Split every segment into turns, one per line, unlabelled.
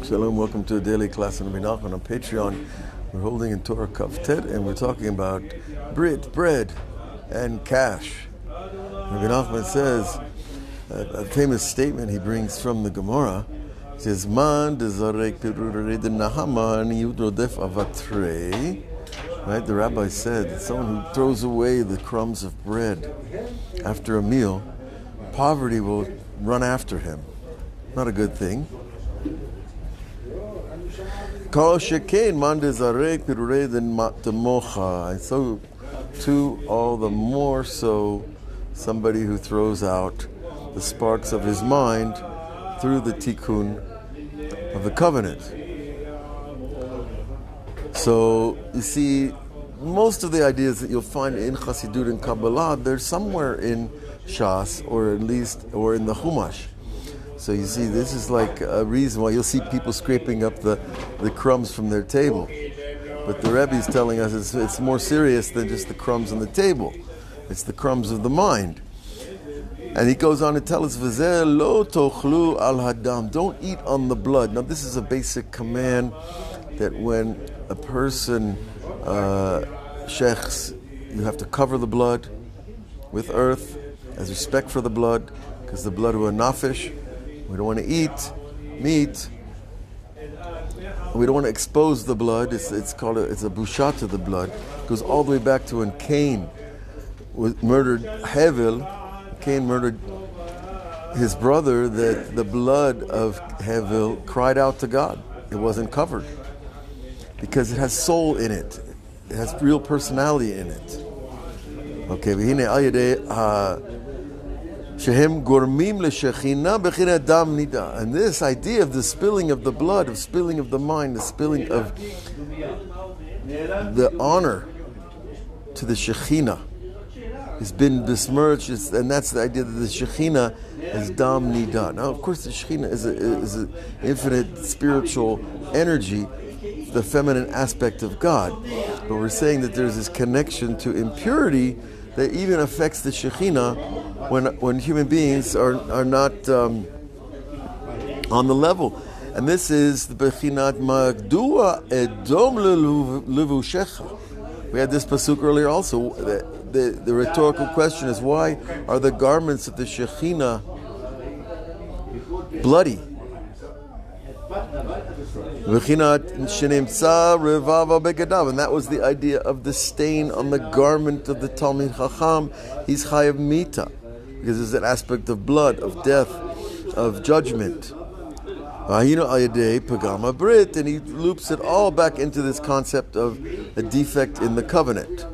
Shalom, welcome to a daily class on Nachman on Patreon. We're holding in Torah Kaftet and we're talking about Brit, bread, and cash. Nachman says, a famous statement he brings from the Gemara, he says, Man dezarek pirurei de Nahaman yudrodef avatrei. Right, the rabbi said, someone who throws away the crumbs of bread after a meal, poverty will run after him. Not a good thing. And so too, all the more so, somebody who throws out the sparks of his mind through the tikkun of the covenant. So you see, most of the ideas that you'll find in Chassidut and Kabbalah, they're somewhere in Shas, or at least, or in the Chumash. So you see, this is like a reason why you'll see people scraping up the crumbs from their table. But the Rebbe is telling us it's more serious than just the crumbs on the table. It's the crumbs of the mind. And he goes on to tell us, V'zeh lo tochlu al hadam. Don't eat on the blood. Now this is a basic command that when a person shechs, you have to cover the blood with earth as respect for the blood, because the blood were nafish. We don't want to eat meat. We don't want to expose the blood. It's a busha to the blood. It goes all the way back to when Cain murdered Hevel. Cain murdered his brother, that the blood of Hevel cried out to God. It wasn't covered because it has soul in it. It has real personality in it. Okay, and this idea of the spilling of the blood, of spilling of the mind, the spilling of the honor to the Shekhinah has been besmirched, and that's the idea that the Shekhinah is dam nida. Now, of course, the Shekhinah is an infinite spiritual energy, the feminine aspect of God. But we're saying that there's this connection to impurity that even affects the Shekhinah when human beings are not on the level. And this is the Bechinat Magdua Edom Levushecha. We had this pasuk earlier also. The rhetorical question is, why are the garments of the Shekhinah bloody? And that was the idea of the stain on the garment of the Talmid Chacham. He's chayav mita, because there's an aspect of blood, of death, of judgment. And he loops it all back into this concept of a defect in the covenant.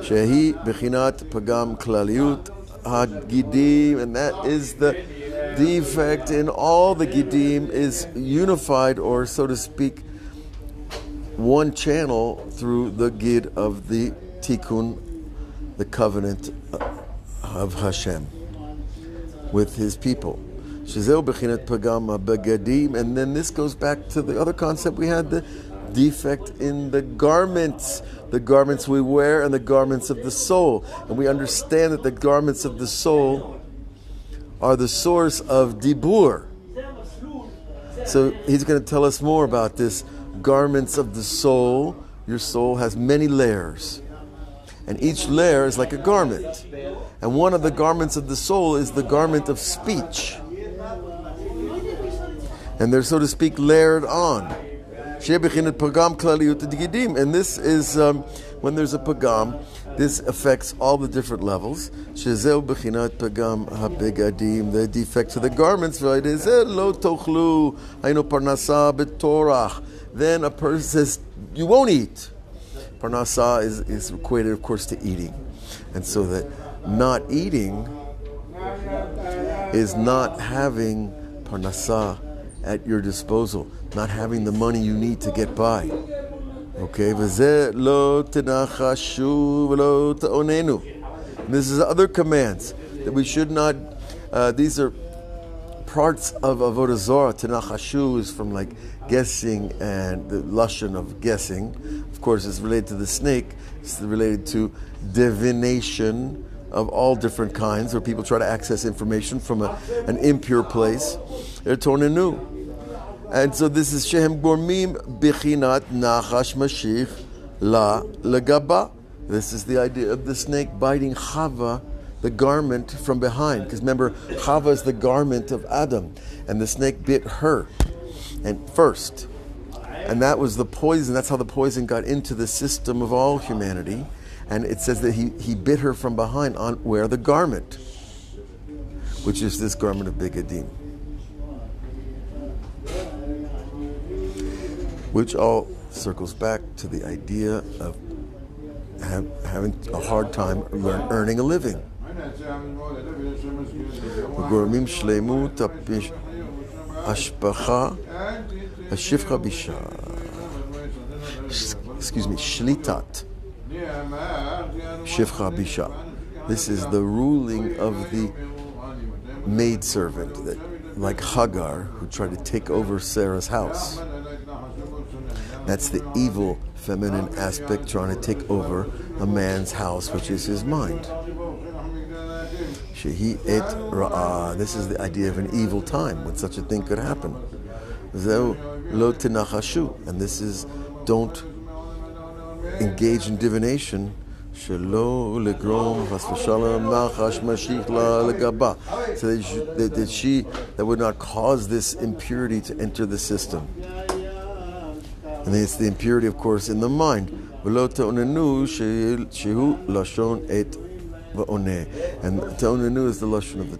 Shehi bechinat pagam klaliyut had-gidim, and that is the defect in all the gidim, is unified, or so to speak, one channel through the gid of the tikkun, the covenant of Hashem with His people. Shezeu bechinat pagam begadim, and then this goes back to the other concept we had, the defect in the garments we wear and the garments of the soul. And we understand that the garments of the soul are the source of dibur. So he's going to tell us more about this garments of the soul. Your soul has many layers, and each layer is like a garment. And one of the garments of the soul is the garment of speech, and they're, so to speak, layered on. And this is when there's a pagam, this affects all the different levels. The defect to the garments. Then a person says, you won't eat. Parnasa is equated, of course, to eating. And so that not eating is not having parnasa at your disposal, not having the money you need to get by. Okay, this is other commands that we should not. These are parts of avodah zarah. Tenachashu is from like guessing, and the lashon of guessing, of course, is related to the snake. It's related to divination of all different kinds, where people try to access information from an impure place. They're tonenu. And so this is Shehem Gormim Bichinat Nachash Mashiach La Legaba. This is the idea of the snake biting Chava, the garment from behind. Because remember, Chava is the garment of Adam, and the snake bit her and first. And that was the poison. That's how the poison got into the system of all humanity. And it says that he bit her from behind on where the garment, which is this garment of Begadim. Which all circles back to the idea of having a hard time earning a living. Shlitat. Shifcha Bisha. This is the ruling of the maidservant, that, like Hagar, who tried to take over Sarah's house. That's the evil feminine aspect trying to take over a man's house, which is his mind. Shehi et ra'ah. This is the idea of an evil time when such a thing could happen. Zeu lo tenachashu. And this is, don't engage in divination. Shelo legrom has v'shalom nachash mashiach la legaba. So that would not cause this impurity to enter the system. And it's the impurity, of course, in the mind. V'lo te'onenu shehu lashon et v'oneh. And te'onenu is the lashon of the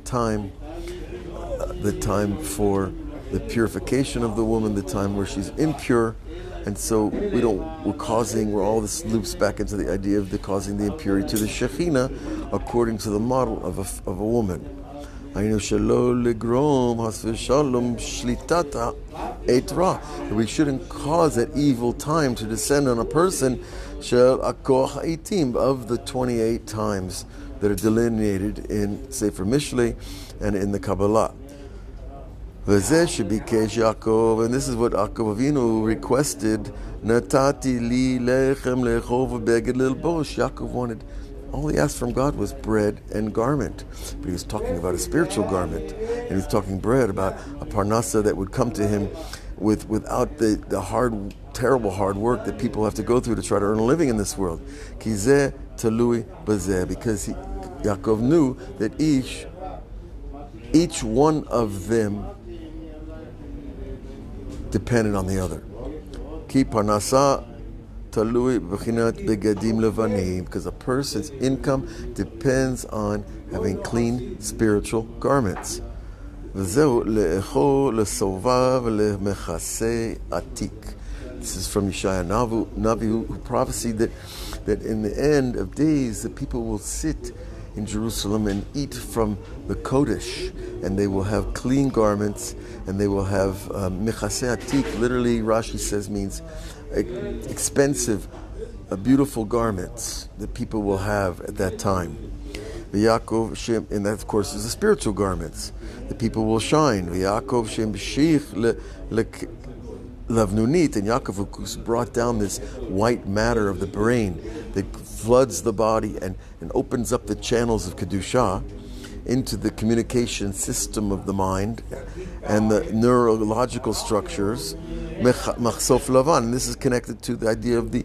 time for the purification of the woman, the time where she's impure. And so we're all this loops back into the idea of causing the impurity to the Shekhinah according to the model of a woman. We shouldn't cause that evil time to descend on a person of the 28 times that are delineated in Sefer Mishlei and in the Kabbalah. And this is what Yaakov Avinu requested. Natati li lechem lechov beged lilbosh. Yaakov all he asked from God was bread and garment. But he was talking about a spiritual garment. And he was talking bread, about a parnasa that would come to him without the hard, terrible hard work that people have to go through to try to earn a living in this world. Kizeh talui bazeh. Because Yaakov knew that each one of them depended on the other. Ki parnasa talui b'chinat begadim levanim, because a person's income depends on having clean spiritual garments. V'zeu le'echo le'sovav le'mechasei atik. This is from Yeshaya Navi, who prophesied that in the end of days the people will sit in Jerusalem and eat from the Kodesh, and they will have clean garments, and they will have mechasei atik. Literally, Rashi says means expensive, beautiful garments that people will have at that time. V'Yaakov Shem, and that of course is the spiritual garments. The people will shine. V'Yaakov Shem b'shich lavnunit, and Yaakov who brought down this white matter of the brain that floods the body and opens up the channels of Kedusha into the communication system of the mind and the neurological structures. Machsof Lavan. And this is connected to the idea of the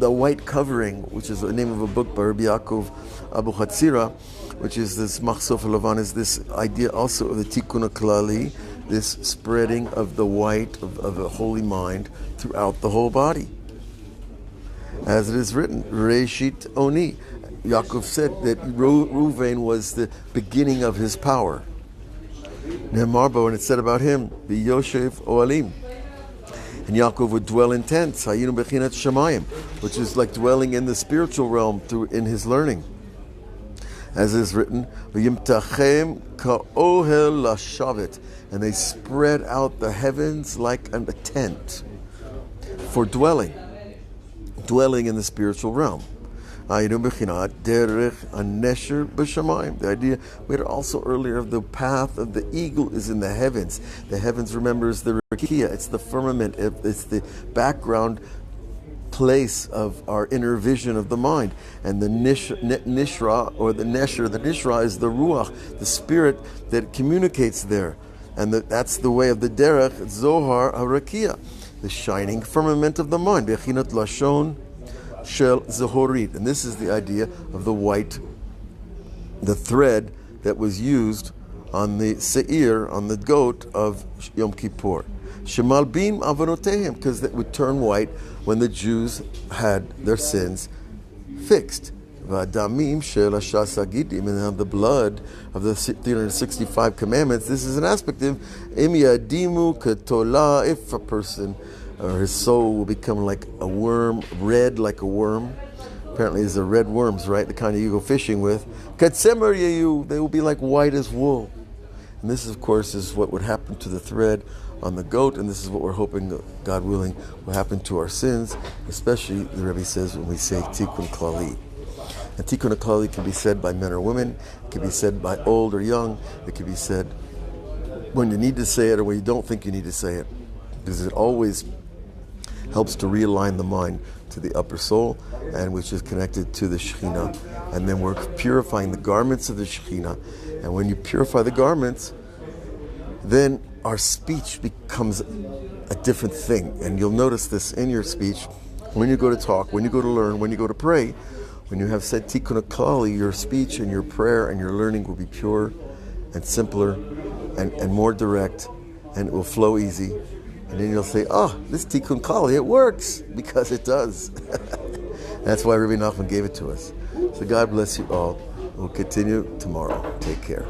white covering, which is the name of a book by Rabbi Yaakov Abu Chatzira, which is this Machsof Lavan, is this idea also of the Tikkun HaKlali, this spreading of the white of a holy mind throughout the whole body. As it is written, Reshit Oni. Yaakov said that Reuven was the beginning of his power. Nemarbo, and it said about him, V'yoshev Oalim. And Yaakov would dwell in tents, Hayinu Bechinat Shemayim, which is like dwelling in the spiritual realm in his learning. As is written, V'yimtachem ka'ohel lashavet, and they spread out the heavens like a tent for dwelling in the spiritual realm. The idea we had also earlier of the path of the eagle is in the heavens. The heavens, remember, is the rakia. It's the firmament. It's the background place of our inner vision of the mind. And the nishra, or the nesher, the nishra is the ruach, the spirit that communicates there. And that's the way of the derech, Zohar HaRakia, the shining firmament of the mind, Bechinat Lashon Shel Zohorit. And this is the idea of the white, the thread that was used on the seir, on the goat of Yom Kippur. Shemalbim Avonotehem, because it would turn white when the Jews had their sins fixed. V'adamim shel hashas hagidim, and the blood of the 365 commandments. This is an aspect of im yadimu ketola, if a person or his soul will become like a worm, red like a worm. Apparently, these are red worms, right? The kind you go fishing with. Katsemer yeyu, they will be like white as wool. And this, of course, is what would happen to the thread on the goat, and this is what we're hoping, God willing, will happen to our sins, especially, the Rebbe says, when we say Tikkun Klali. And Tikkun Klali can be said by men or women, it can be said by old or young, it can be said when you need to say it or when you don't think you need to say it, because it always helps to realign the mind to the upper soul, and which is connected to the Shekhinah. And then we're purifying the garments of the Shekhinah. And when you purify the garments, then our speech becomes a different thing. And you'll notice this in your speech, when you go to talk, when you go to learn, when you go to pray, when you have said Tikkun Klali, your speech and your prayer and your learning will be pure and simpler and more direct, and it will flow easy. And then you'll say, this Tikkun Klali, it works, because it does. That's why Rebbe Nachman gave it to us. So God bless you all. We'll continue tomorrow. Take care.